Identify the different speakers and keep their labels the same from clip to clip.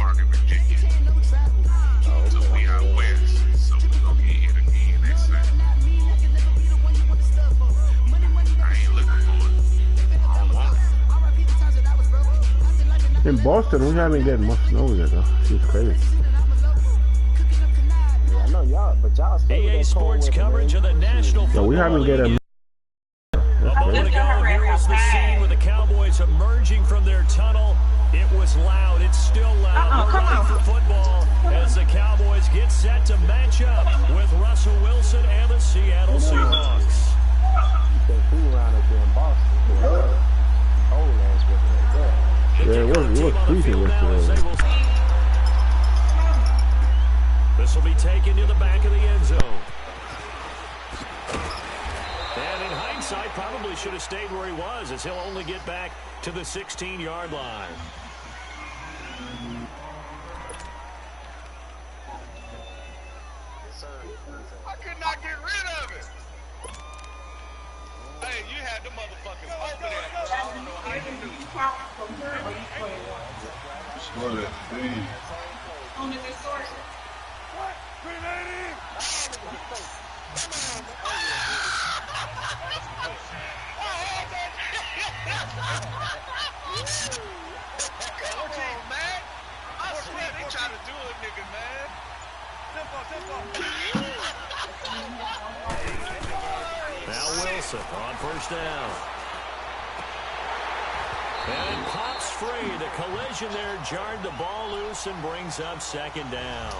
Speaker 1: Park in Virginia. So we out west. So we gonna get hit again next Saturday. I ain't looking for it. I don't want it.
Speaker 2: In Boston, we haven't getting much snow yet, though. It's crazy.
Speaker 3: Yeah, I know y'all, but y'all stay
Speaker 4: EA Sports coverage of the National Football
Speaker 2: We haven't
Speaker 4: League.
Speaker 2: getting.
Speaker 4: A moment ago, here was the scene with the Cowboys emerging from their tunnel. It was loud. It's still loud. We're ready for football as the Cowboys get set to match up with Russell Wilson and the Seattle Seahawks.
Speaker 3: They flew around up there in Boston. Cold ass weather.
Speaker 2: Yeah, it was freezing yesterday.
Speaker 4: This will be taken to the back of the end zone. And in hindsight, probably should have stayed where he was, as he'll only get back to the 16-yard line.
Speaker 1: I could not get rid of it. Hey, you had the motherfuckers over there, bro. I don't know how you do it.
Speaker 5: Smart at the thing.
Speaker 1: What? 380? Come on, man. I swear they try to do it, nigga, man.
Speaker 4: Now Wilson on first down. And it pops free. The collision there jarred the ball loose and brings up second down.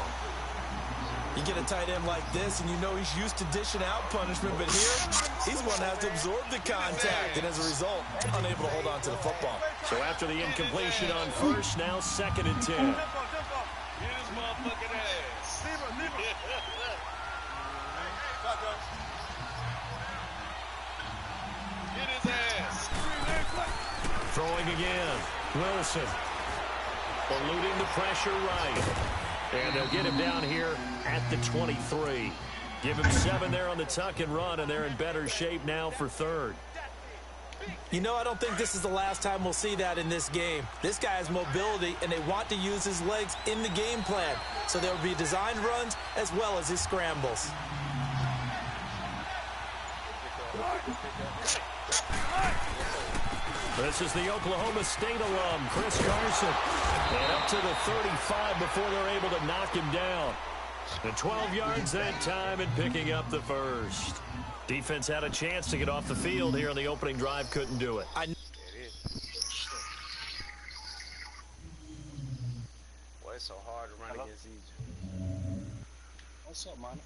Speaker 6: You get a tight end like this, and you know he's used to dishing out punishment, but here, he's going to have to absorb the contact, and as a result, unable to hold on to the football.
Speaker 4: So after the incompletion on first, now 2nd and 10.
Speaker 1: Get his motherfucking ass. Get his ass.
Speaker 4: Throwing again. Wilson. Eluding the pressure right. And they'll get him down here at the 23. Give him 7 there on the tuck and run, and they're in better shape now for 3rd.
Speaker 6: You know, I don't think this is the last time we'll see that in this game. This guy has mobility, and they want to use his legs in the game plan. So there will be designed runs as well as his scrambles.
Speaker 4: This is the Oklahoma State alum, Chris Carson. And up to the 35 before they're able to knock him down. And 12 yards that time and picking up the first. Defense had a chance to get off the field here on the opening drive, couldn't do it.
Speaker 1: Boy, it's so hard to run against Egypt.
Speaker 3: What's up, man?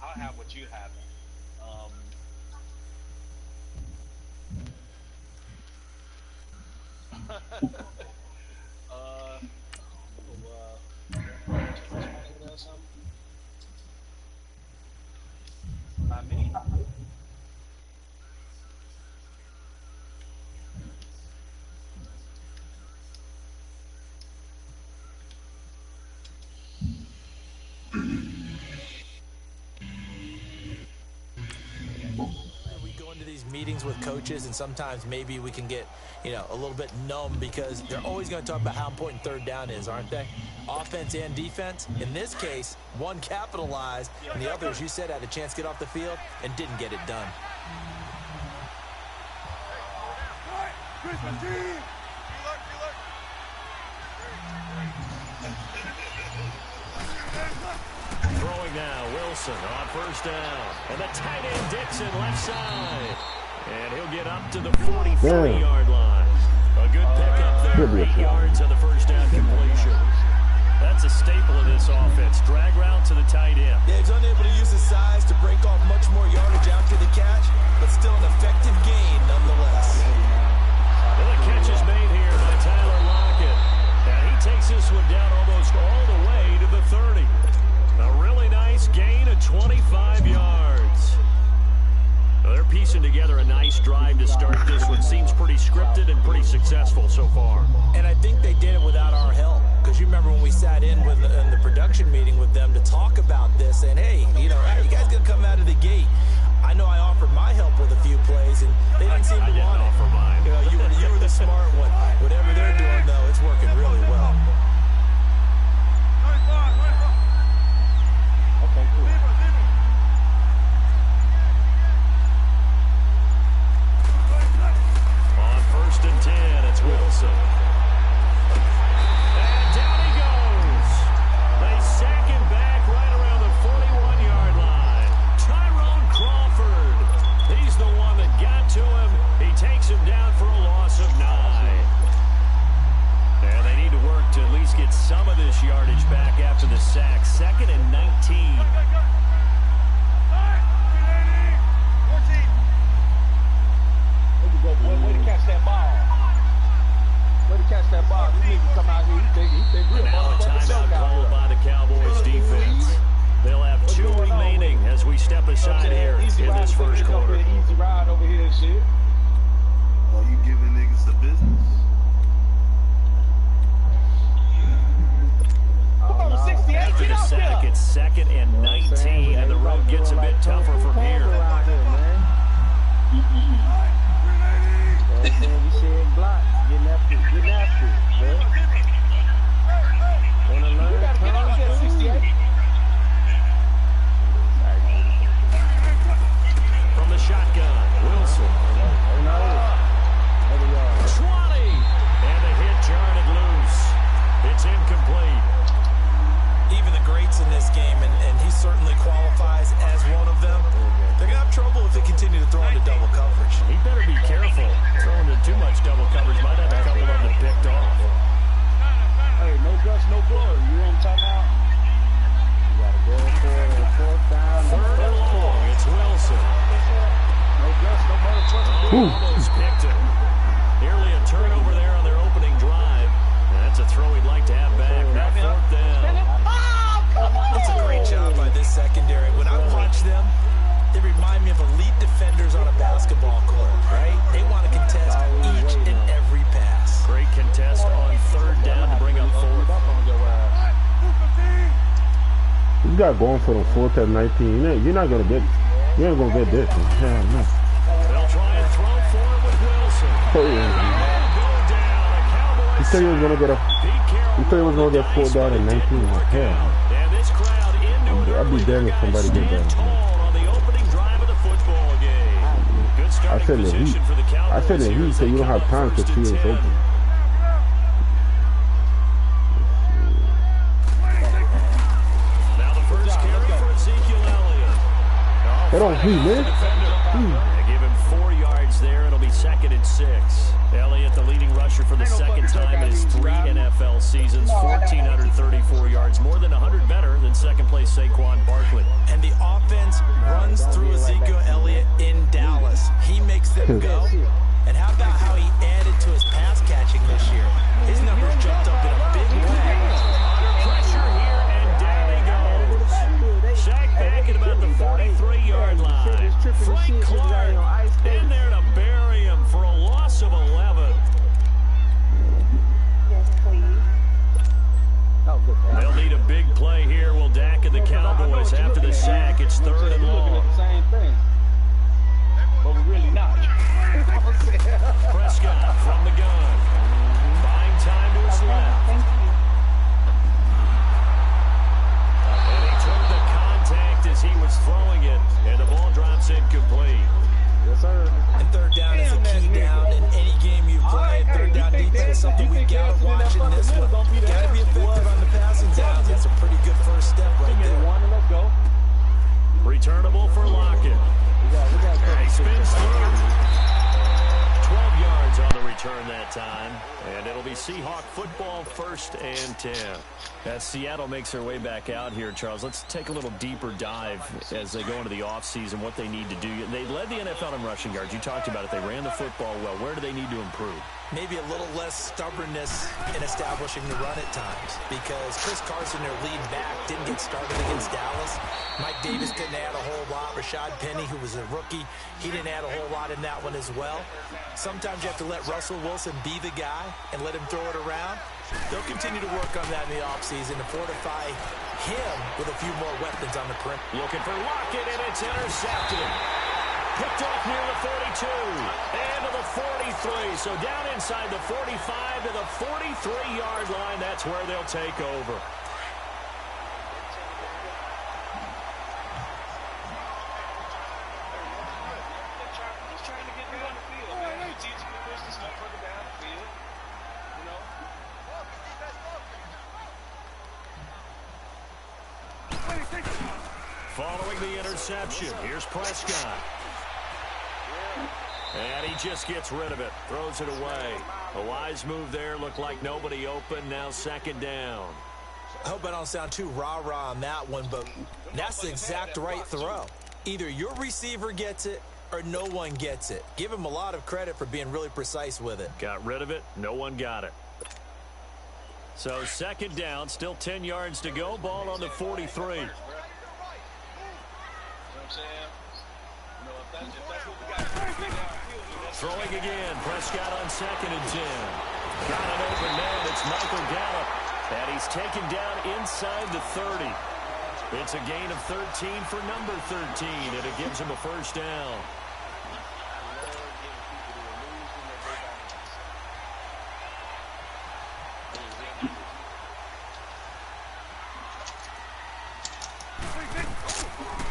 Speaker 1: I'll have what you have.
Speaker 6: Meetings with coaches, and sometimes maybe we can get, a little bit numb because they're always going to talk about how important 3rd down is, aren't they? Offense and defense. In this case, one capitalized, and the other, as you said, had a chance to get off the field and didn't get it done.
Speaker 4: Throwing now, Wilson on first down. And the tight end Dixon left side. And he'll get up to the 43-yard line. A good pickup there, 8 yards on the first down completion. That's a staple of this offense. Drag route to the tight end.
Speaker 6: Yeah, he's unable to use his size to break off much more yardage after the catch, but still an effective gain nonetheless.
Speaker 4: Well, the catch is made here by Tyler Lockett. And he takes this one down almost all the way to the 30. A really nice gain of 25 yards. Well, they're piecing together a nice drive to start this one. Seems pretty scripted and pretty successful so far.
Speaker 6: And I think they did it without our help. Because you remember when we sat in the production meeting with them to talk about this, saying, hey, you know, how are you guys going to come out of the gate? I know I offered my help with a few plays, and they didn't seem to want it. You know, you were the smart one. Whatever they're doing, though, it's working really well.
Speaker 3: Okay, cool.
Speaker 4: On 1st and 10, it's Wilson. And down he goes. They sack him back right around the 41-yard line. Tyrone Crawford. He's the one that got to him. He takes him down for a loss of 9. And they need to work to at least get some of this yardage back after the sack. 2nd and 19.
Speaker 3: Way to catch that ball. Way to catch that ball. These niggas come out here. He think real.
Speaker 4: Now a timeout called by the Cowboys defense. They'll have 2 remaining as we step aside here in this first quarter.
Speaker 3: Easy ride over here and shit.
Speaker 5: Are you giving niggas the business?
Speaker 4: After the sack, it's 2nd and 19, and the road gets a bit tougher from here.
Speaker 3: We said block, getting after it, man. Wanna learn? We gotta get out here, 68.
Speaker 4: From the shotgun, Wilson. 20, and the hit jarred it loose. It's incomplete.
Speaker 6: Even the greats in this game, and he certainly qualifies as one of them, they're going to have trouble if they continue to throw into double coverage.
Speaker 4: He better be careful. Throwing into too much double coverage might have a couple of them picked off.
Speaker 3: Hey, no guts, no glory. You know what I'm talking about? You got to go for it on 4th down.
Speaker 4: 3rd and long, it's Wilson.
Speaker 3: No guts, no motherfucker.
Speaker 4: Almost picked him. Nearly a turnover there on their opening drive. And that's a throw he'd like to have back. Now 4th down.
Speaker 6: It's a great job by this secondary. When I watch them, they remind me of elite defenders on a basketball court, right? They want to contest each and every pass.
Speaker 4: Great contest on 3rd down to bring up 4th.
Speaker 2: You got going for the 4th and 19. You're not gonna get. You ain't gonna get this. Hell no.
Speaker 4: They'll try and throw for it with Wilson.
Speaker 2: Oh, yeah. He said he was gonna get a. He said he was gonna get 4th down and 19. Like, hell.
Speaker 4: And this crowd into
Speaker 2: I'll be damned if somebody get that.
Speaker 4: On the opening drive of the football game. Good starting position for the Cowboys.
Speaker 2: I said that he said you don't have time to see us open.
Speaker 4: Now the first carry for Ezekiel Elliott.
Speaker 2: They don't heat, man.
Speaker 4: They give him 4 yards there. It'll be 2nd and 6. Elliott, the leading rusher for the 2nd time in his 3 NFL seasons, 1,434 yards, more than 100 better than 2nd place Saquon Barkley.
Speaker 6: And the offense runs through Ezekiel Elliott in Dallas. He makes them go. And how about how he added to his pass catching this year? His numbers jumped up in a big way.
Speaker 4: Pressure here, and down he goes. Sacked back at about the 43-yard line. Frank Clark in there to bury him for a loss of 11. They'll need a big play here. Will Dak and the Cowboys after the sack. It's 3rd and long.
Speaker 3: Same thing. But we're really not.
Speaker 4: Prescott from the gun. Buying time to his left. And he took the contact as he was throwing it, and the ball drops incomplete.
Speaker 3: Yes, sir.
Speaker 6: And 3rd down is a key down in any game you play. 3rd down defense is something we got to watch in this one. Got to be effective on the passing downs. It's a pretty good first step right there.
Speaker 3: Let's go.
Speaker 4: Returnable for Lockett. He spins through. 12 yards on the return that time. And it'll be Seahawk football, 1st and 10. As Seattle makes their way back out here, Charles, let's take a little deeper dive as they go into the offseason, what they need to do. They led the NFL in rushing yards. You talked about it. They ran the football well. Where do they need to improve?
Speaker 6: maybe a little less stubbornness in establishing the run at times, because Chris Carson, their lead back, didn't get started against Dallas. Mike Davis didn't add a whole lot. Rashad Penny, who was a rookie, he didn't add a whole lot in that one as well. Sometimes you have to let Russell Wilson be the guy and let him throw it around. They'll continue to work on that in the offseason to fortify him with a few more weapons on the perimeter.
Speaker 4: Looking for Lockett, and it's intercepted. Picked off near the 42 and to the 43. So down inside the 45 to the 43-yard line. That's where they'll take over. Following the interception, here's Prescott. And he just gets rid of it, throws it away. A wise move there, looked like nobody open, now second down.
Speaker 6: I hope I don't sound too rah-rah on that one, but that's the exact right throw. Either your receiver gets it or no one gets it. Give him a lot of credit for being really precise with it.
Speaker 4: Got rid of it, no one got it. So second down, still 10 yards to go, ball on the 43. Throwing again, Prescott on second and 10. Got an open man, it's Michael Gallup. And he's taken down inside the 30. It's a gain of 13 for number 13, and it gives him a first down.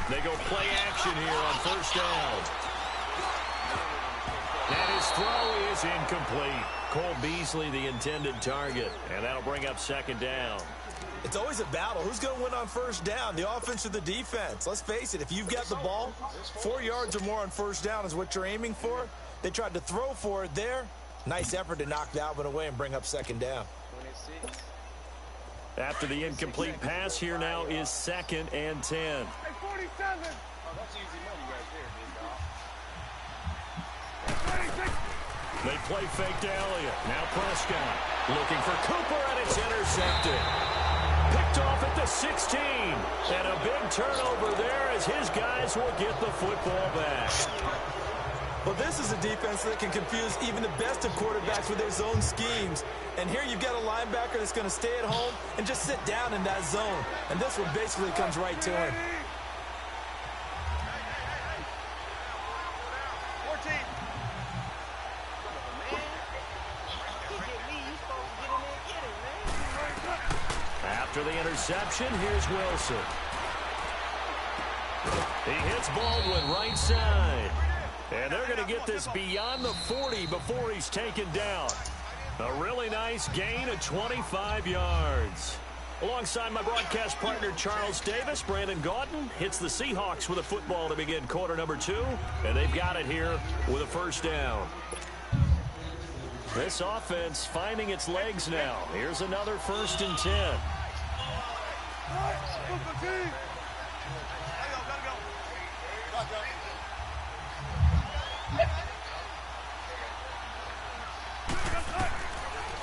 Speaker 4: They go play action here on first down. And his throw is incomplete. Cole Beasley, the intended target. And that'll bring up second down.
Speaker 6: It's always a battle. Who's going to win on first down, the offense or the defense? Let's face it, if you've got the ball, 4 yards or more on first down is what you're aiming for. They tried to throw for it there. Nice effort to knock that one away and bring up second down.
Speaker 4: After the incomplete pass, here now is second and 10. They play fake to Elliott. Now Prescott looking for Cooper, and it's intercepted. Picked off at the 16. And a big turnover there as his guys will get the football back.
Speaker 6: Well, this is a defense that can confuse even the best of quarterbacks with their zone schemes. And here you've got a linebacker that's going to stay at home and just sit down in that zone. And this one basically comes right to him.
Speaker 4: After the interception, here's Wilson. He hits Baldwin right side. And they're going to get this beyond the 40 before he's taken down. A really nice gain of 25 yards. Alongside my broadcast partner, Charles Davis, Brandon Gaudin hits the Seahawks with a football to begin quarter number 2. And they've got it here with a first down. This offense finding its legs now. Here's another first and 10.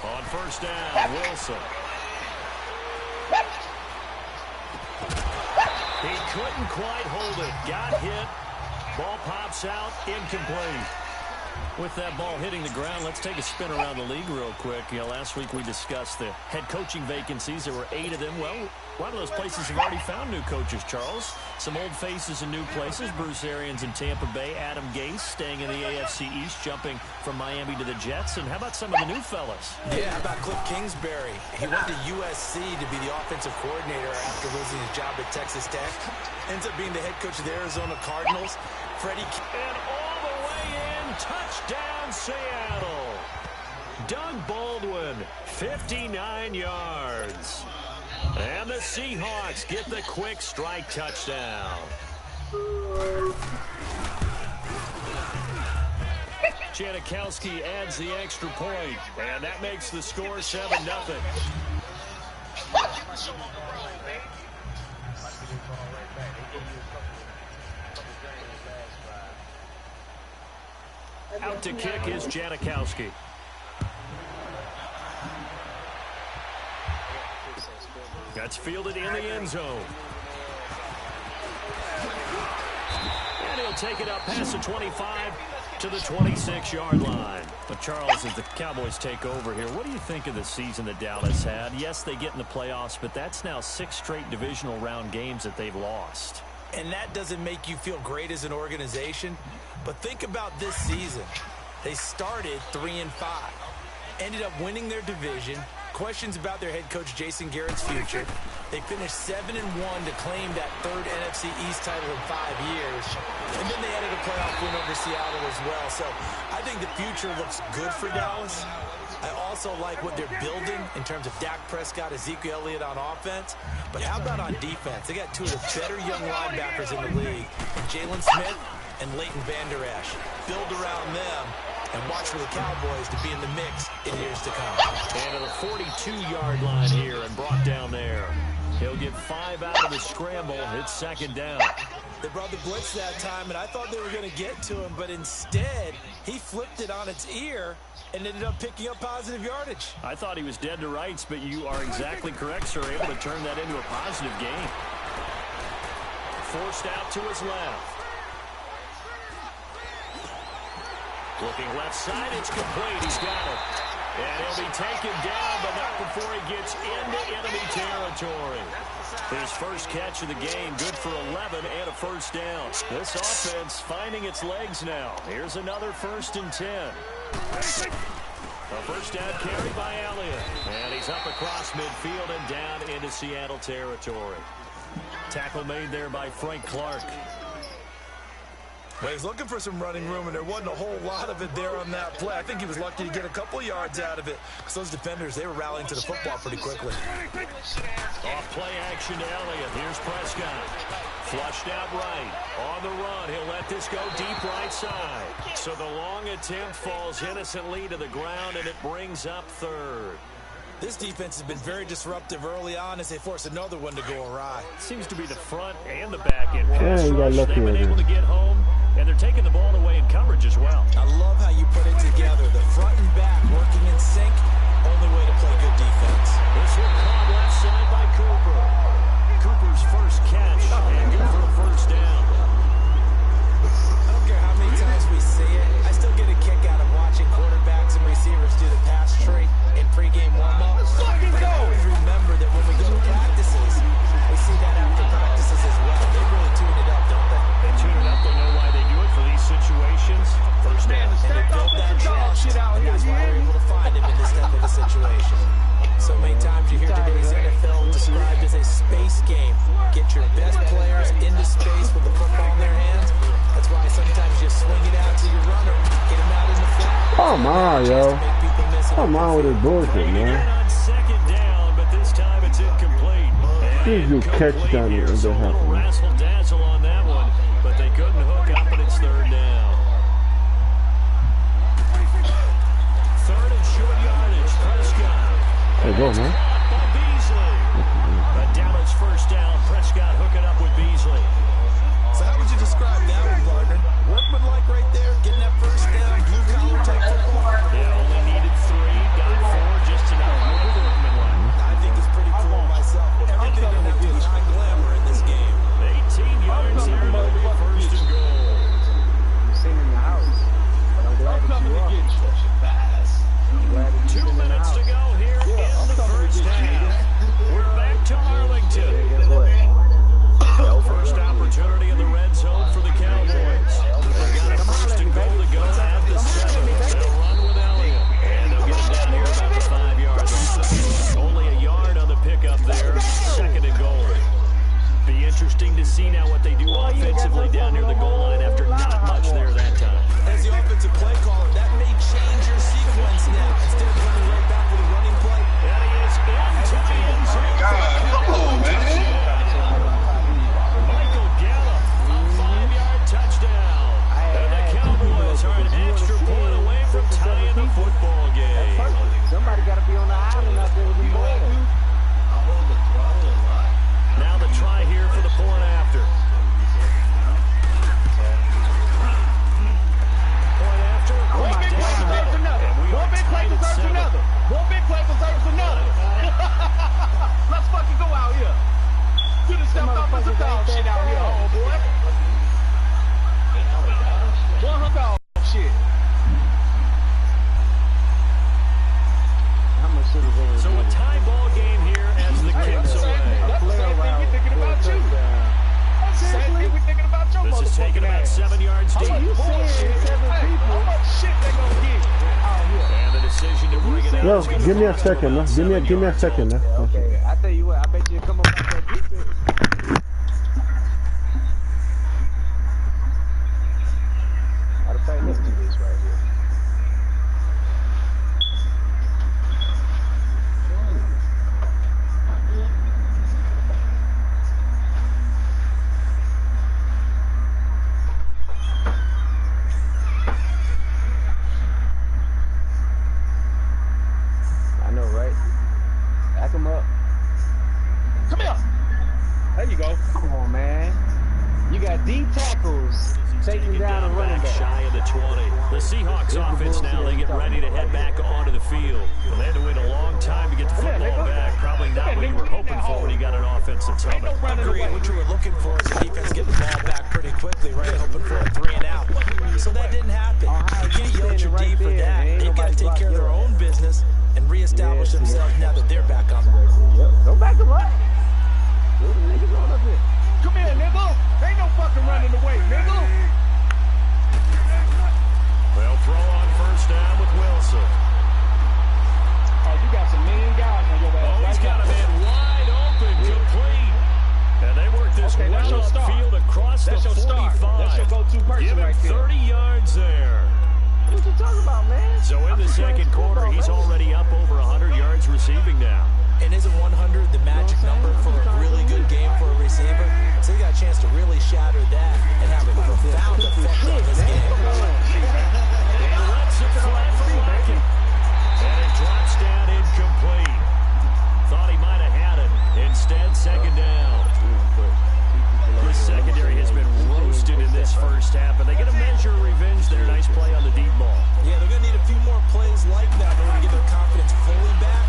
Speaker 4: On first down, Wilson. He couldn't quite hold it. Got hit. Ball pops out. Incomplete. With that ball hitting the ground, let's take a spin around the league real quick. You know, last week we discussed the head coaching vacancies. There were 8 of them. Well, a lot of those places have already found new coaches, Charles. Some old faces in new places. Bruce Arians in Tampa Bay. Adam Gase staying in the AFC East, jumping from Miami to the Jets. And how about some of the new fellas?
Speaker 6: Yeah, how about Cliff Kingsbury? He went to USC to be the offensive coordinator after losing his job at Texas Tech. Ends up being the head coach of the Arizona Cardinals. Freddie.
Speaker 4: And all the way in, touchdown Seattle. Doug Baldwin, 59 yards. And the Seahawks get the quick strike touchdown. Janikowski adds the extra point, and that makes the score 7-0. Out to kick is Janikowski. That's fielded in the end zone. And he'll take it up past the 25 to the 26-yard line. But Charles, as the Cowboys take over here, what do you think of the season that Dallas had? Yes, they get in the playoffs, but that's now 6 straight divisional round games that they've lost.
Speaker 6: And that doesn't make you feel great as an organization. But think about this season. They started 3-5, ended up winning their division. Questions about their head coach Jason Garrett's future. They finished 7-1 to claim that 3rd NFC East title in 5 years. And then they added a playoff win over Seattle as well. So I think the future looks good for Dallas. I also like what they're building in terms of Dak Prescott, Ezekiel Elliott on offense. But how about on defense? They got 2 of the better young linebackers in the league, Jalen Smith and Leighton Vander Esch. Build around them and watch for the Cowboys to be in the mix in years to come.
Speaker 4: And to the 42-yard line here and brought down there. He'll get 5 out of the scramble. It's 2nd down.
Speaker 6: They brought the blitz that time, and I thought they were going to get to him, but instead, he flipped it on its ear and ended up picking up positive yardage.
Speaker 4: I thought he was dead to rights, but you are exactly correct, sir. Able to turn that into a positive gain. Forced out to his left. Looking left side, it's complete. He's got it. And he'll be taken down, but not before he gets into enemy territory. His first catch of the game, good for 11 and a 1st down. This offense finding its legs now. Here's another 1st and 10. A 1st down carry by Elliott. And he's up across midfield and down into Seattle territory. Tackle made there by Frank Clark.
Speaker 6: Well, he's looking for some running room, and there wasn't a whole lot of it there on that play. I think he was lucky to get a couple yards out of it, because those defenders, they were rallying to the football pretty quickly.
Speaker 4: Off play action to Elliott. Here's Prescott. Flushed out right. On the run, he'll let this go deep right side. So the long attempt falls innocently to the ground, and it brings up 3rd.
Speaker 6: This defense has been very disruptive early on as they force another one to go awry.
Speaker 4: Seems to be the front and the back end.
Speaker 2: Yeah, you got lucky.
Speaker 4: They've been able to get home, and they're taking the ball away in coverage as well.
Speaker 6: I love how you put it together. The front and back working in sync. Only way to play good defense.
Speaker 4: This one caught left side by Cooper. Cooper's first catch, and good for a 1st down.
Speaker 6: I don't care how many times we see it. I still get a kick out of watching quarterbacks and receivers do the pass tree in pregame warm-up. But I always remember that when we go to practices, we see that after practices as well. They really tune it up, don't they?
Speaker 4: They tune it up. They know why they do it for these situations. 1st down.
Speaker 6: And they build that trust, and that's why they're able to find him in this type of a situation. So many times you hear today's NFL described as a space game. Get your best players into space with the football in their hands. That's why sometimes you swing it out to your runner, get him out in the flat.
Speaker 2: Come on, yo. Come on with this bullshit, man.
Speaker 4: On 2nd down, but this time it's incomplete.
Speaker 2: Did you catch down here?
Speaker 4: Here's a little razzle-dazzle on that one, but they couldn't hook up, and it's 3rd down. 3rd and short yardage. Prescott.
Speaker 2: Hey, go, man.
Speaker 4: By Beasley. But Dallas 1st down. Prescott hooking up with Beasley.
Speaker 6: So how would you describe that one, partner? Workmanlike right there, getting that 1st down, blue-collar type football.
Speaker 4: Yeah, only needed 3, got 4, just enough. Workmanlike.
Speaker 6: I think it's pretty cool myself. Everything they do is high glamour in this game.
Speaker 4: 18 yards here, it'll be 1st and goal.
Speaker 3: You seen in the house, but I'm glad that you are.
Speaker 4: 2 minutes to go here in the 1st half. We're back to Arlington. First opportunity in the red zone for the Cowboys. They've got a 1st and goal to go at the 7. They'll run with Elliott. And they'll get it down here about the 5-yard line. Only a yard on the pickup there. 2nd and goal. Be interesting to see now what they do offensively down near the goal line after not much there that time.
Speaker 6: As the offensive play caller, that may change your sequence now. Instead of coming right back with a running play.
Speaker 4: And he is into the end zone. Michael Gallup, a 5-yard touchdown. And the Cowboys are an extra point away from tying the football game.
Speaker 3: Somebody got to be on the island out there with the ball.
Speaker 4: Now the try here for the point after. Point after.
Speaker 3: One big play deserves another. One big play deserves another. One big play deserves another. Let's fucking go out here. Motherfuckers some dog shit out here, homeboy. One dog shit. How much shit is over?
Speaker 4: So a tie ball game here as the kicks away.
Speaker 3: That's the same thing we thinking about you. Same thing we thinking about your
Speaker 4: This is taking about 7 yards deep.
Speaker 3: You saying 7 people? How much shit they gonna get out here?
Speaker 4: And the decision to bring it out.
Speaker 2: Yo, give me a second, man. Give me a second, man.
Speaker 3: Okay, I tell you what, I bet you come up with that defense. Matter of fact, let's do this right here. I know, right? Back him up. Come here. There you go. Come on, man. You got D tackles taking down a running back.
Speaker 4: Shy of the 20. The Seahawks offense now, they get ready to head back onto the field. Well, they had to wait a long time to get the football back. Probably not what you were hoping for when you got an offensive helmet.
Speaker 6: Agreed. What you were looking for is the defense getting the ball back pretty quickly, right? Hoping for a 3 and out. So that didn't happen. You can't yell at your D for that. They've got to take care of their own business and reestablish themselves now that they're back on the road.
Speaker 3: Go back him up. Come here, nigga. Ain't no fucking running away, nigga.
Speaker 4: They'll throw on first down with Wilson.
Speaker 3: Oh, you got some mean guys on your back.
Speaker 4: Oh, he's got a man wide open, complete. And they work this well upfield across the 45.
Speaker 3: That's your go-to person
Speaker 4: Give him
Speaker 3: right there.
Speaker 4: 30 yards there.
Speaker 3: What you talking about, man?
Speaker 4: So in the second quarter, he's already up over 100 yards receiving now.
Speaker 6: And isn't 100 the magic number for a really good game for a receiver? So he got a chance to really shatter that and have a profound effect on this game.
Speaker 4: He lets it fly for Larkin. And it drops down incomplete. Thought he might have had it. Instead, second down. The secondary has been roasted in this first half, but they get a measure of revenge there. Nice play on the deep ball.
Speaker 6: Yeah, they're going to need a few more plays like that in order to get their confidence fully back.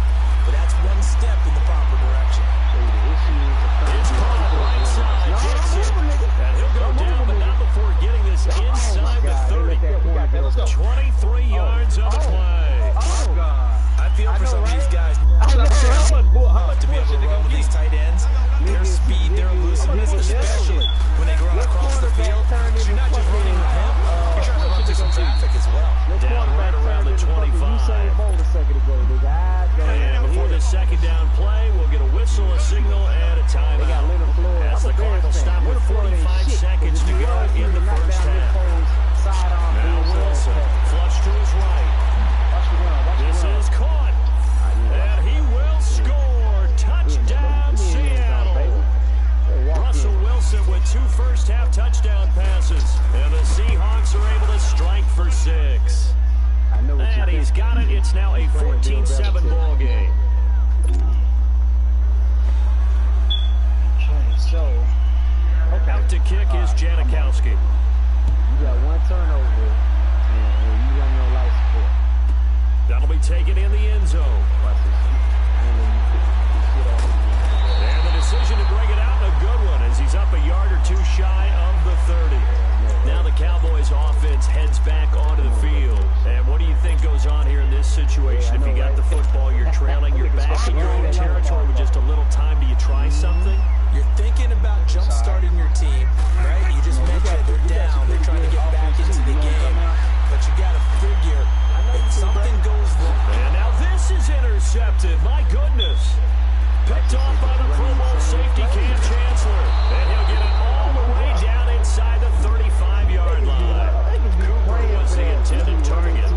Speaker 6: But that's one step in the proper direction.
Speaker 4: It's caught right side, gets it, and he'll go down, but not before getting this inside the 30. 23 yards on the play.
Speaker 6: I feel for some of these guys to be able to run with these tight ends. Their speed, their elusiveness, especially when they go out across the field. You're not just running with him, you're trying to run through some traffic as well.
Speaker 4: Down right around the 25. And before the second down play, we'll get a whistle, a signal, and a timeout. As the Cardinals stop with 45 seconds to go in the first half. Now Wilson, flush to his right. This is caught. And he will score. Touchdown, Seattle. Russell Wilson with 2 first-half touchdown passes. And the Seahawks are able to strike for 6. And he's got it. It's now a 14-7 ball game. Out to kick is Janikowski.
Speaker 3: You got 1 turnover, and you got no life support.
Speaker 4: That'll be taken in the end zone. And the decision to bring it out, a good one, as he's up a yard or 2 shy of the 30. Now the Cowboys offense heads back onto the field. And what do you think goes on here in this situation? If you got the football, you're trailing, you're back in your own territory with just a little time. Do you try something?
Speaker 6: You're thinking about jump-starting your team, right? You just mentioned they're down. They're trying to get back into the game. But you got to figure if something goes wrong.
Speaker 4: And now this is intercepted. My goodness. Picked off by the Pro Bowl safety Cam Chancellor. And he'll get it all the way down inside the 35-yard line. Cooper was the intended target.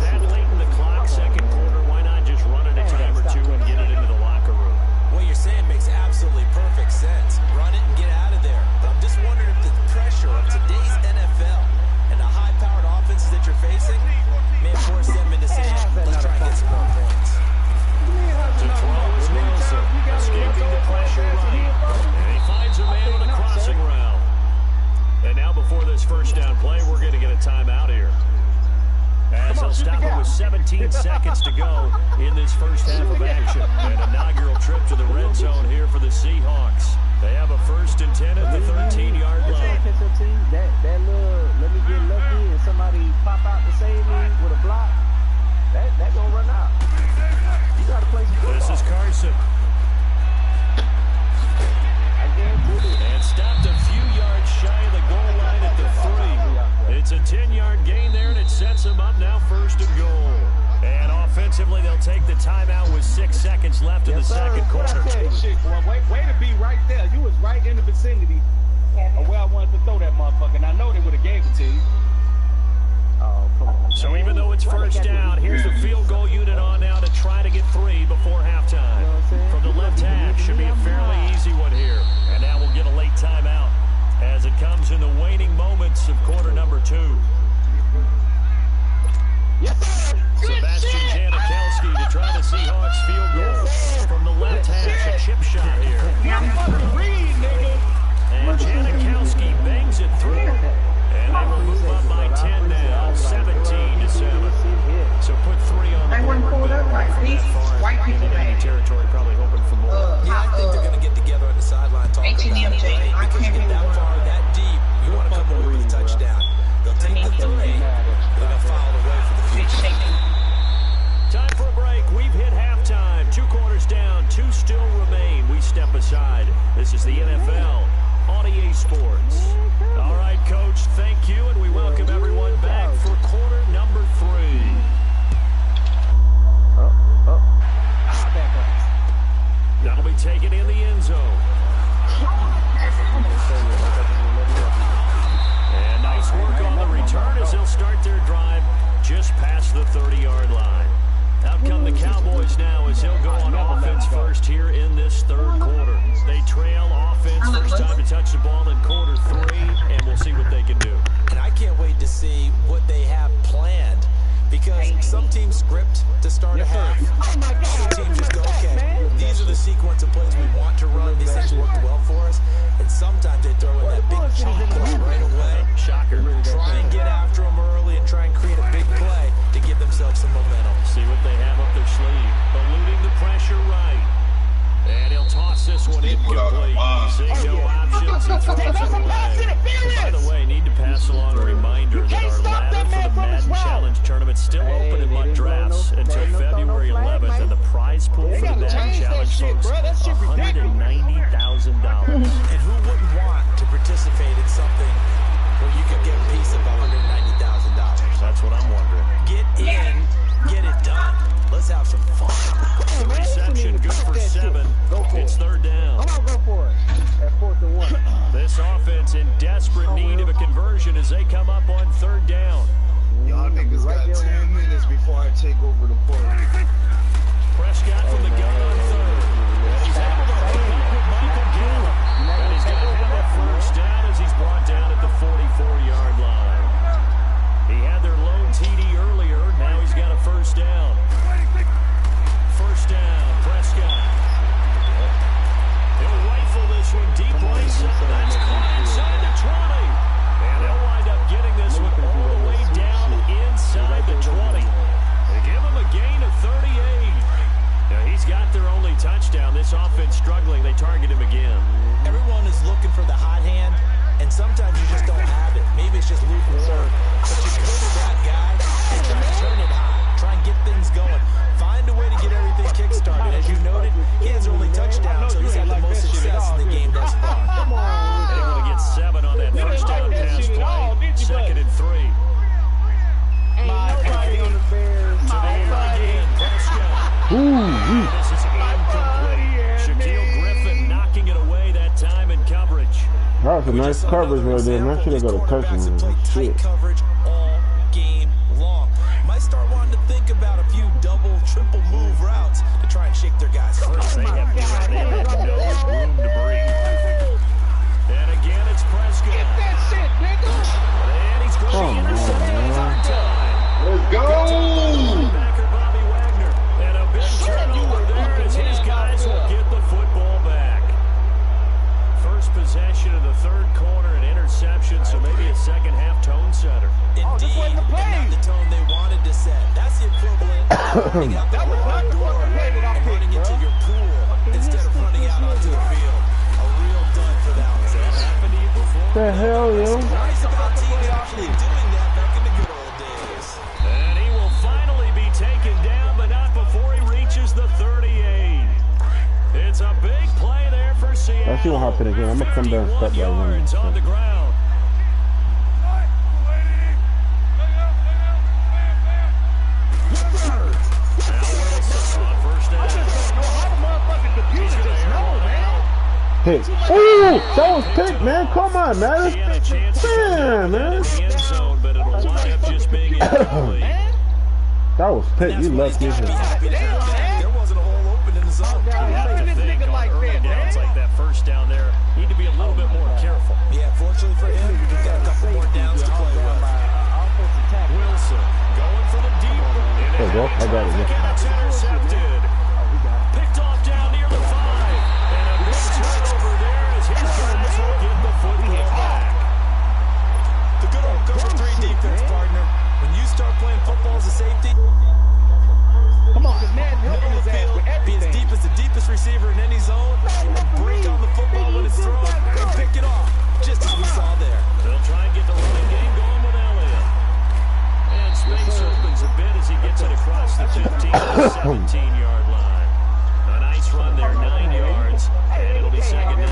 Speaker 4: That late in the clock, second quarter, why not just run it a time or 2 and get it into the locker room?
Speaker 6: What you're saying makes absolutely perfect sense. Run it and get out of there. But I'm just wondering if the pressure of today's NFL and the high-powered offenses that you're facing may force them into saying, let's try and get some more points.
Speaker 4: To throw is Wilson, escaping the pressure right. And he finds a man on a crossing route. And now before this first down play, we're going to get a timeout here. As they'll stop it with 17 seconds to go in this first half of action. An inaugural trip to the red zone here for the Seahawks. They have a 1st and
Speaker 3: see that little let me get lucky and somebody pop out to save me with a block. That gonna run out. You gotta play some football.
Speaker 4: This is Carson.
Speaker 3: I guarantee it.
Speaker 4: And stopped a few yards shy of the goal line at the 3. It's a 10-yard gain there, and it sets them up now 1st and goal. And offensively, they'll take the timeout with 6 seconds left in the second quarter.
Speaker 3: Shit, well, way to be right there. You was right in the vicinity of where I wanted to throw that motherfucker. And I know they would have gave it to you. Oh, come on.
Speaker 4: So even though it's first down, here's the field goal unit on now to try to get 3 before halftime. From the left hash, should be a fairly easy one here. And now we'll get a late timeout as it comes in the waning moments of quarter number 2.
Speaker 3: Yes, sir.
Speaker 4: Sebastian Janikowski to try the Seahawks field goal from the left hash, a chip shot here. And Janikowski bangs it through. And they will move up by 10 now, 17-7. So put 3 on the board, but from that far in enemy territory, probably hoping for more.
Speaker 6: Yeah, I think they're going to get together on the sideline talking about it, right? Because you get that far, that deep, you want to come away with a touchdown. They'll take the 3, they're going to file it away for the future.
Speaker 4: Time for a break. We've hit halftime. 2 quarters down, 2 still remain. We step aside. This is the NFL on EA Sports. All right, Coach, thank you, and we welcome everyone back for quarter number 3. That'll be taken in the end zone. And nice work on the return as they'll start their drive just past the 30-yard line. Out come the Cowboys now as they'll go on offense first here in this 3rd quarter. They trail offense, first time to touch the ball in quarter 3, and we'll see what they can do.
Speaker 6: And I can't wait to see what they have planned, because some teams script to start a half. Other teams just go, okay, these are the sequence of plays we want to run. These things worked well for us. And sometimes they throw in that big chop play right away.
Speaker 4: Shocker.
Speaker 6: Try and get after them early and try and create a big play to give themselves some momentum.
Speaker 4: See what they have up their sleeve. Eluding the pressure right. And he'll toss this one incomplete. Seeing no options, he throws it away. And by the way, need to pass along a reminder that our ladder for the Madden Challenge tournament still open in Mutt Drafts until February 11th. And the prize pool for the Madden Challenge, folks, $190,000.
Speaker 6: And who wouldn't want to participate in something where you could get a piece of $190,000?
Speaker 4: That's what I'm wondering.
Speaker 6: Get in, get it done. Let's have some fun.
Speaker 4: Reception good for 7. It's 3rd down.
Speaker 3: I'm gonna go for it at 4th and 1.
Speaker 4: This offense in desperate need of a conversion as they come up on 3rd down.
Speaker 5: Y'all niggas got 10 minutes before I take over the court.
Speaker 4: Prescott from the gun on 3rd. And he's able to hook up with Michael Gallup. And he's going to have a first down as he's brought down at the 44-yard line. He had their lone TD earlier. Now he's got a first down. First down, Prescott. He'll rifle this one deep right side. That's caught inside the 20. And he'll wind up getting this one all the way down inside the 20. They give him a gain of 38. Now he's got their only touchdown. This offense struggling. They target him again.
Speaker 6: Everyone is looking for the hot hand, and sometimes you just don't have it. Maybe it's just lukewarm. But you go to that guy and try to turn it hot. Try and get things going. Find a way to get everything kick-started. As you noted, he has only touchdown, so he's had the most success in the game thus far.
Speaker 4: Able to get 7 on that first down pass play. 2nd and 3.
Speaker 3: Nobody on the Bears.
Speaker 4: To the air again, Prescott. This is incomplete. Shaquille Griffin knocking it away that time in coverage.
Speaker 2: That was a nice coverage right there, man. I should have got a touchdown. Shit.
Speaker 6: Coverage all game long. Might start wanting to think about a few double, triple move routes to try and shake their guys free.
Speaker 4: They have no room to breathe. And again, it's Prescott.
Speaker 3: Get that shit, nigga.
Speaker 4: And he's going to be intercepted a 3rd time.
Speaker 5: Let's go!
Speaker 4: Linebacker Bobby Wagner. And a big turnover there as his guys will get the football back. First possession of the 3rd quarter, an interception, so maybe a second-half tone setter.
Speaker 6: Indeed, and not the tone they wanted to set. That's the equivalent of running out the wrong door and running into your pool instead of running out onto the field. A real dud for that one.
Speaker 4: That happened to you before?
Speaker 2: the hell, yo?
Speaker 6: Nice about teams actually doing that back in the good old days.
Speaker 4: And he will finally be taken down, but not before he reaches the 38. It's a big play there for Seattle.
Speaker 2: I see what happened again. I'm gonna come down and step
Speaker 4: yards on the ground.
Speaker 2: Hey, ooh, that was pick, man. Come on, man. Damn, man. That was pick. You left me.
Speaker 6: There wasn't a hole open in the zone.
Speaker 4: Downs like that first down there. Need to be a little bit more careful.
Speaker 6: Yeah, fortunately for him, he's got a couple more downs to play with.
Speaker 4: Wilson going for the deep.
Speaker 2: There you go. I got it.
Speaker 4: It's intercepted. Picked off down near the 5. And a big turnover there as his guys will get the football back.
Speaker 6: The good old cover 3 defense, partner. When you start playing football as a safety,
Speaker 3: come on, because Madden helping his ass with
Speaker 6: be as
Speaker 3: everything.
Speaker 6: deep as the deepest receiver in any zone, and break on the football when it's thrown, and pick it off, just as we saw there.
Speaker 4: They'll try and get the running game going with Elliott. And space opens a bit as he gets it across the 15 to 17-yard line. A nice run there, 9 yards, and it'll be second down.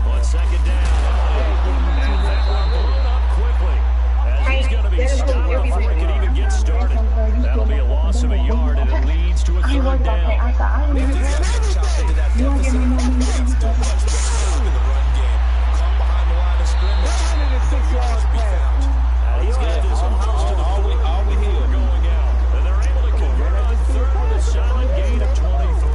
Speaker 4: On second down, and that one blown up quickly. As he's going to be stopped before he can even get started. That'll be a loss of a yard, and it leads to a third down. He's got this almost to the 40 before going out. And they're able to convert on third with a solid gain of 23.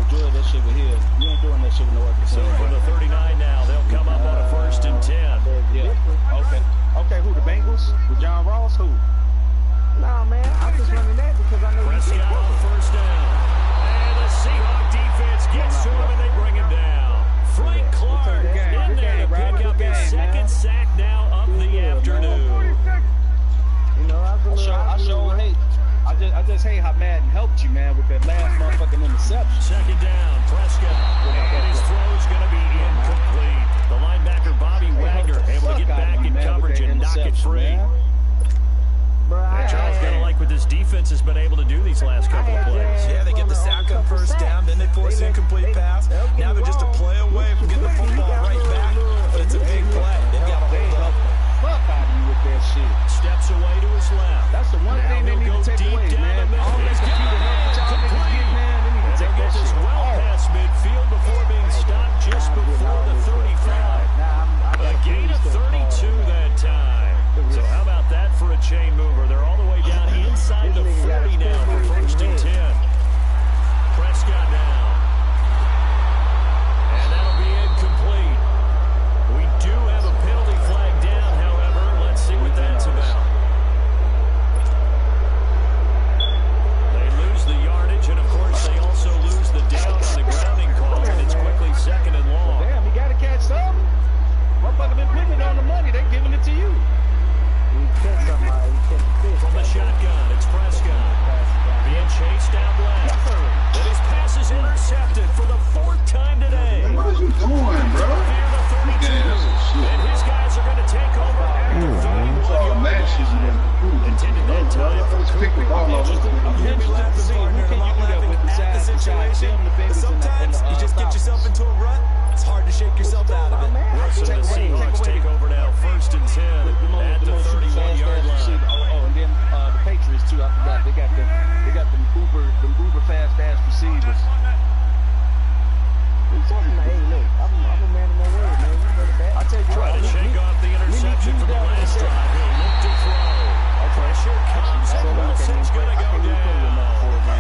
Speaker 3: Enjoy that shit with here. You ain't doing that shit with no other
Speaker 4: So
Speaker 3: team.
Speaker 4: for the 39 now, they'll come up on a 1st and 10.
Speaker 3: Yeah. Okay. Okay, who, the Bengals? With John Ross? Who? Nah, man. I'm just running that because I know
Speaker 4: Prescott on 1st down. And the Seahawk defense gets to him and they bring him down. Frank Clark in there to pick up his second sack now of the afternoon.
Speaker 3: You know, I sure hate. I just hate how Madden helped you, man, with that last motherfucking interception.
Speaker 4: Second down, Prescott. And his throw's going to be incomplete. The linebacker, Bobby Wagner, able to get back in coverage and knock it free. And Charles got to like what this defense has been able to do these last couple of plays.
Speaker 6: Yeah, they get the sack on 1st down, then they force an incomplete pass. Now they're just a play away from getting the football right back, but it's a big play. They've got to hold up.
Speaker 3: Fuck out of you with that shit.
Speaker 4: Steps away to his left.
Speaker 3: That's the one thing they need to take away, man. All that computer help y'all niggas get, man, they need to take that
Speaker 4: this
Speaker 3: shit.
Speaker 4: well past midfield before being stopped just before the 35. A gain of 32 that time. So how about that for a chain mover? They're all the way down inside the 40 now for 1st and 10. Prescott now. And that'll be incomplete. We do have a penalty flag down, however. Let's see what that's about. They lose the yardage, and of course they also lose the down on the grounding call, and it's quickly 2nd and long.
Speaker 3: Damn, you gotta catch something. Motherfucker been putting it on the money, they giving it to you.
Speaker 4: From the shotgun, it's Prescott. Being chased out left. And his pass is intercepted for the 4th time today.
Speaker 1: What are you doing, bro?
Speaker 4: Near the 32. And his guys are going to take over after 31 yards. Intended that time for
Speaker 1: Just pick the ball up.
Speaker 6: Sometimes you just get yourself into a rut, it's hard to shake yourself out of it.
Speaker 4: So the Seahawks take over now 1st and 10 at the 31-yard line.
Speaker 3: Oh, and then the Patriots too. I forgot they got them uber fast ass receivers. Hey, look, I'm a man of my word, man. You know the bad. I tell you
Speaker 4: Try
Speaker 3: what,
Speaker 4: to shake off the interception from the last drive. He'll look to throw. Pressure comes and Wilson's going to go down.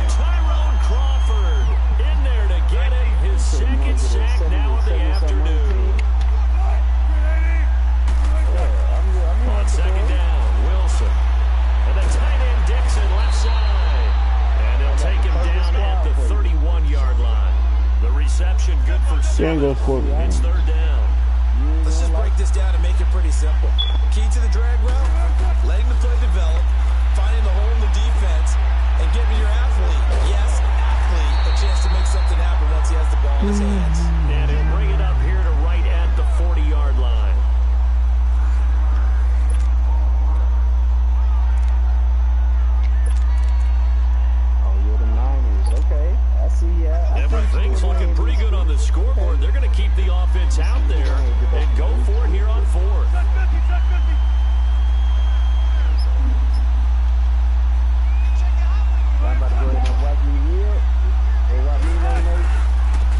Speaker 4: Tyrone Crawford in there to get his 2nd sack now of the afternoon. On 2nd down, Wilson. And the tight end Dixon left side. And they'll take him down at the 31-yard line. The reception good for 7. It's 3rd down.
Speaker 6: Let's just break this down and make it pretty simple. Key to the drag route, letting the play develop, finding the hole in the defense, and giving your athlete, yes, athlete, a chance to make something happen once he has the ball in his hands.
Speaker 4: And he'll bring it up here to right at the 40 gets out there and go for it here on 4th.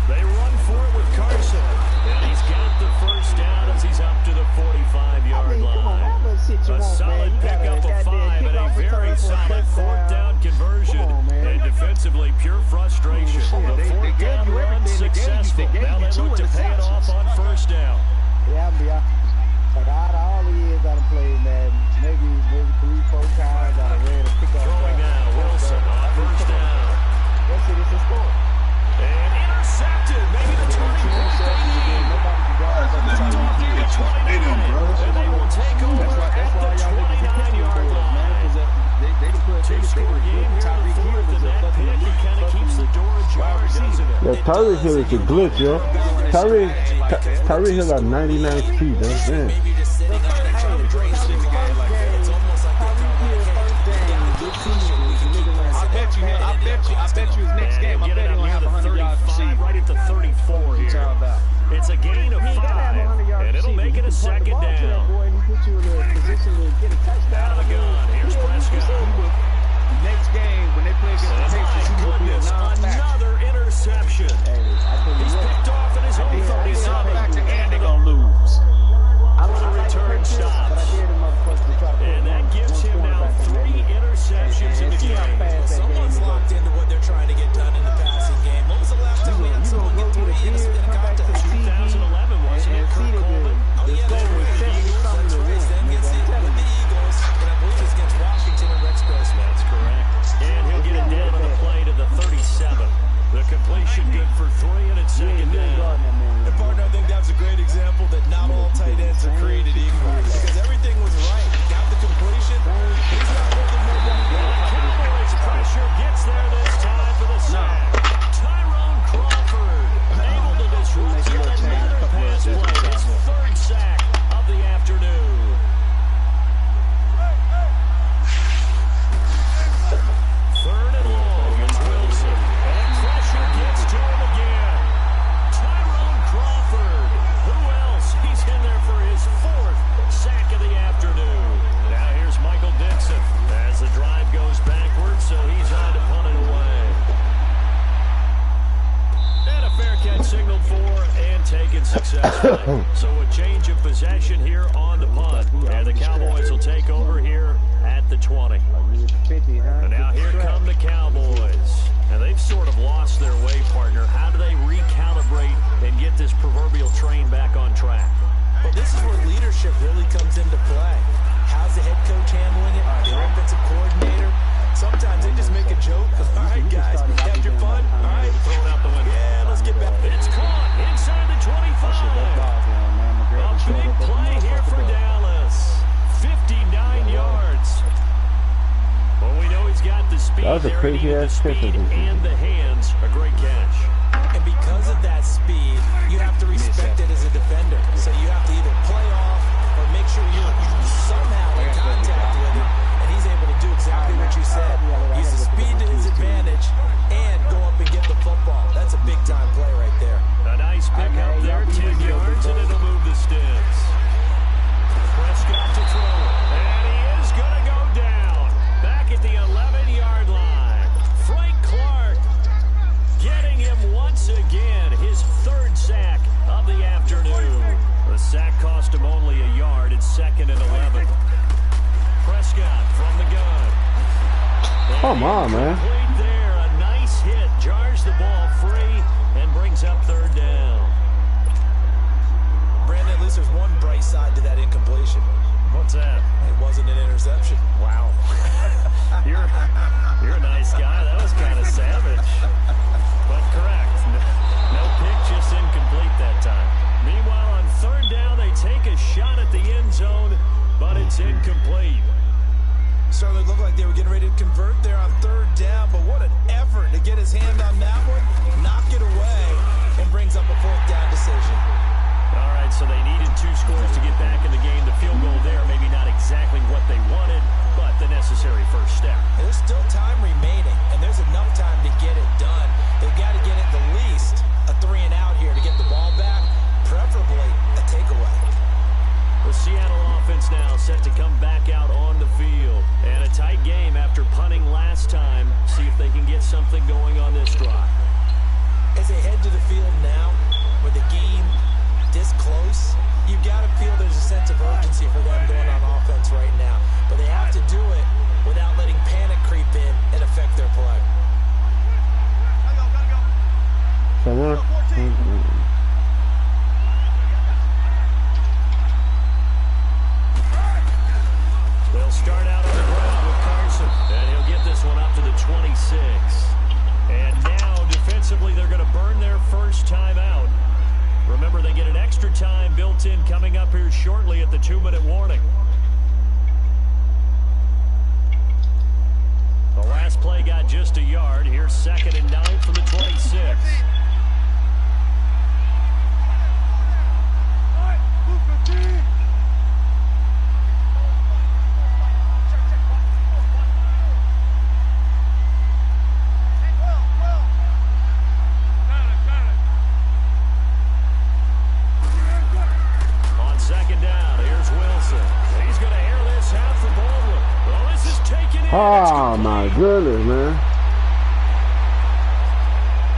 Speaker 4: They run for it with Carson. And he's got the first down as he's up to the 45-yard line. A solid pickup of 5 and a very solid 4th down conversion. And defensively, pure frustration. The 4th down run successful. Now they look to pay it off on 1st down.
Speaker 3: Yeah, I'll be honest. Like, out of all the years I've played Madden, maybe 3-4 times I ran a pickup.
Speaker 4: Throwing now, Wilson on 1st down.
Speaker 3: Let's see, this is score.
Speaker 4: And intercepted. Maybe the turning point they need. And they will take over at the 29-yard line. Two-score game here in the 4th, and that pick, he kind of keeps the door ajar, doesn't it?
Speaker 2: Yeah, Tyreek Hill is a glitch, yo. Tyreek Hill got 99 speed, man.
Speaker 5: I bet you his next game, I bet he'll have 100 yards receiving.
Speaker 4: Right at the 34 here. It's a gain of 5, and it'll make it a 2nd down. Out of the gun, here's Prescott.
Speaker 5: Next game, when they play against the Patriots, he will be a non-factor.
Speaker 4: Another interception. He's picked off at his own 37.
Speaker 5: And they're going to lose.
Speaker 4: The return stops. And that gives him now 3 interceptions in the game.
Speaker 6: Someone's locked into what they're trying to get done in the passing game. When was the last time we had someone get 3 in a contest?
Speaker 4: 2011, wasn't it? Kurt Coleman.
Speaker 6: Oh, yeah, they were with the Eagles. That's right. Then gets it with the Eagles. And I believe it's against Washington and Rex Grossman.
Speaker 4: That's correct. And he'll get it down on the play to the 37. The completion good for 3, and it's 2nd down.
Speaker 6: And partner, I think that's a great example that not all tight ends are created equal. Because everything was right. Got the completion. He's not looking more than
Speaker 4: Cowboys pressure gets there this time for the sack. Tyrone Crawford able to disrupt yet another pass play. His 3rd sack of the afternoon. Third and long, it's Wilson. And pressure gets to him again. Tyrone Crawford. Who else? He's in there for his 4th sack of the afternoon. Now here's Michael Dixon as the drive goes backwards, so he's on to punt it away. And a fair catch signaled for and taken successfully. So a change of possession here on the punt. And the Cowboys will take over here at the 20. And now here come the Cowboys. And they've sort of lost their way, partner. How do they recalibrate and get this proverbial train back on track?
Speaker 6: Well, this is where leadership really comes into play. How's the head coach handling it? The offensive coordinator? Sometimes they just make a joke. All right, guys, you had your fun? All right, throw it out the window. Yeah, let's get back.
Speaker 4: It's caught inside the 25. A big play here for Dallas. 59 yards. Well, we know he's got the speed.
Speaker 2: That was a crazy-ass catch.
Speaker 4: And the hands. A great catch.
Speaker 6: And because of that speed, you have to respect it as a defender. So you have to either play off or make sure you're somehow in contact with him. And he's able to do exactly what you said. Use the speed to his advantage and go up and get the football. That's a big-time play right there.
Speaker 4: A nice pick up there, 10 yards, and it'll move the sticks. Prescott to throw. And he is going to go down. Back at the 11-yard line. Frank Clark getting him once again. His 3rd sack of the afternoon. The sack cost him only a yard. It's 2nd and 11. Prescott from the gun.
Speaker 2: Come on, man.
Speaker 4: There, a nice hit. Jars the ball free and brings up 3rd down.
Speaker 6: Brandon, at least there's one bright side to that incompletion.
Speaker 4: What's that?
Speaker 6: It wasn't an interception.
Speaker 4: Wow. You're a nice guy. That was kind of savage. But correct. No pick, just incomplete that time. Meanwhile, on 3rd down, they take a shot at the end zone, but it's incomplete.
Speaker 6: Certainly looked like they were getting ready to convert there on 3rd down, but what an effort to get his hand on that one, knock it away, and brings up a 4th down decision.
Speaker 4: All right, so they needed 2 scores to get back in the game. The field goal there, maybe not exactly what they wanted, but the necessary first step.
Speaker 6: There's still time remaining, and there's enough time to get it done. They've got to get at the least a 3-and-out here to get the ball back, preferably
Speaker 4: come back out on the field. And a tight game after punting last time. See if they can get something going on this drive.
Speaker 6: As they head to the field now, with the game this close, you've got to feel there's a sense of urgency for them going on offense right now. But they have to do it without letting panic creep in and affect their play.
Speaker 2: Somewhere?
Speaker 4: They'll start out on the ground with Carson, and he'll get this one up to the 26. And now, defensively, they're going to burn their first time out. Remember, they get an extra time built in coming up here shortly at the 2-minute warning. The last play got just a yard. Here's 2nd and 9 from the 26. On 2nd down, here's Wilson. He's going to air this out for Baldwin. Well, this is taken in.
Speaker 2: Oh, my goodness, man.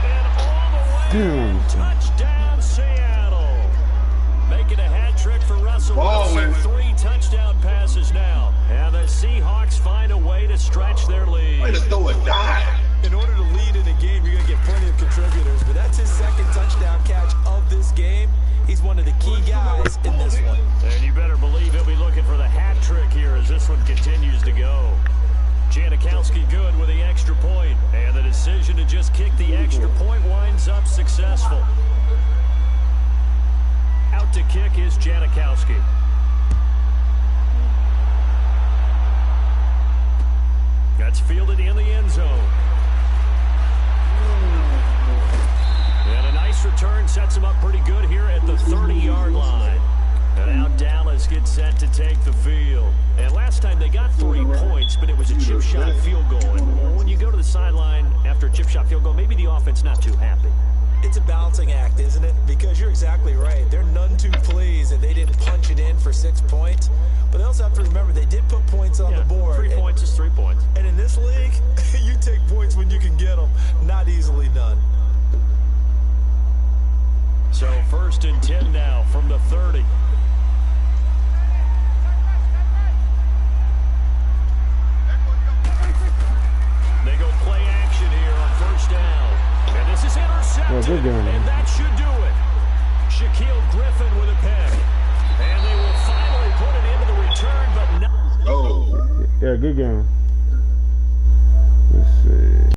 Speaker 4: And all the way in, touchdown Seattle. Making a hat trick for Russell Wilson. 3 touchdown passes now. And the Seahawks find a way to stretch their lead.
Speaker 1: Way to throw a dive.
Speaker 6: In order to lead in a game, you're going to get plenty of contributors, but that's his 2nd touchdown catch of this game. He's one of the key guys in this one.
Speaker 4: And you better believe he'll be looking for the hat trick here as this one continues to go. Janikowski good with the extra point, and the decision to just kick the extra point winds up successful. Out to kick is Janikowski. That's fielded in the end zone. And a nice return sets him up pretty good here at the 30-yard line. And now Dallas gets set to take the field. And last time they got 3 points, but it was a chip shot field goal. And when you go to the sideline after a chip shot field goal, maybe the offense not too happy.
Speaker 6: It's a balancing act, isn't it? Because you're exactly right. They're none too pleased that they didn't punch it in for 6 points. But they also have to remember they did put points on the board.
Speaker 4: 3 points is 3 points.
Speaker 6: And in this league, you take points when you can get them. Not easily done.
Speaker 4: So 1st and 10 now from the 30. They go play action here on 1st down. And this is intercepted. And that should do it. Shaquille Griffin with a pick. And they will finally put it into the return, but no.
Speaker 2: Yeah, good game. Let's see.